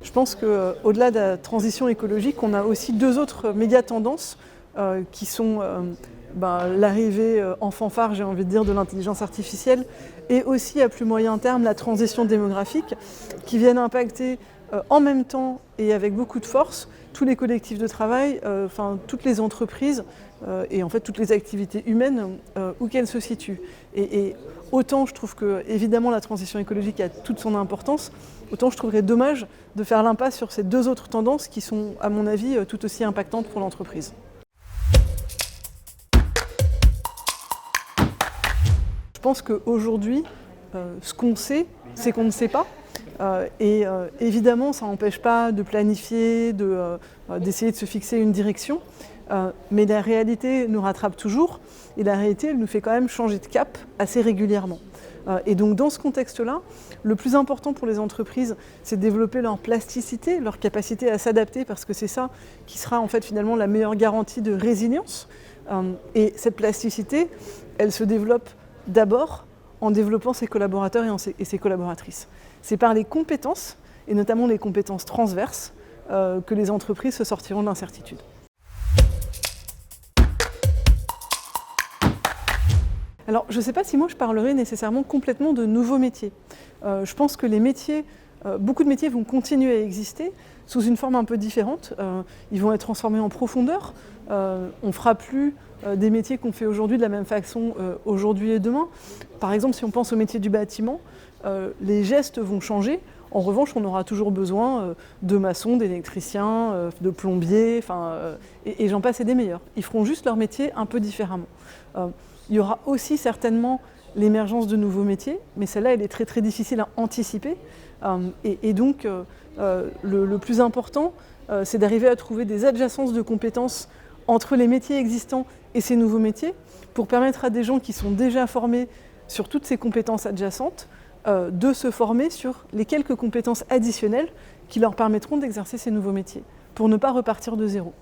Je pense qu'au-delà de la transition écologique, on a aussi deux autres méga tendances qui sont l'arrivée en fanfare, j'ai envie de dire, de l'intelligence artificielle et aussi à plus moyen terme la transition démographique qui viennent impacter en même temps et avec beaucoup de force tous les collectifs de travail, toutes les entreprises et en fait toutes les activités humaines où qu'elles se situent. Et autant je trouve que évidemment la transition écologique a toute son importance, autant je trouverais dommage de faire l'impasse sur ces deux autres tendances qui sont à mon avis tout aussi impactantes pour l'entreprise. Je pense qu'aujourd'hui, ce qu'on sait, c'est qu'on ne sait pas. Évidemment, ça n'empêche pas de planifier, d'essayer de se fixer une direction. Mais la réalité nous rattrape toujours. Et la réalité, elle nous fait quand même changer de cap assez régulièrement. Et donc dans ce contexte-là, le plus important pour les entreprises, c'est de développer leur plasticité, leur capacité à s'adapter, parce que c'est ça qui sera en fait finalement la meilleure garantie de résilience. Et cette plasticité, elle se développe d'abord en développant ses collaborateurs et ses collaboratrices. C'est par les compétences, et notamment les compétences transverses, que les entreprises se sortiront de l'incertitude. Alors, je ne sais pas si moi je parlerai nécessairement complètement de nouveaux métiers. Je pense que les métiers, beaucoup de métiers vont continuer à exister sous une forme un peu différente. Ils vont être transformés en profondeur. On ne fera plus des métiers qu'on fait aujourd'hui de la même façon aujourd'hui et demain. Par exemple, si on pense au métier du bâtiment, les gestes vont changer. En revanche, on aura toujours besoin de maçons, d'électriciens, de plombiers, et j'en passe et des meilleurs. Ils feront juste leur métier un peu différemment. Il y aura aussi certainement l'émergence de nouveaux métiers, mais celle-là, elle est très très difficile à anticiper. Donc, le plus important, c'est d'arriver à trouver des adjacences de compétences entre les métiers existants et ces nouveaux métiers, pour permettre à des gens qui sont déjà formés sur toutes ces compétences adjacentes, de se former sur les quelques compétences additionnelles qui leur permettront d'exercer ces nouveaux métiers, pour ne pas repartir de zéro.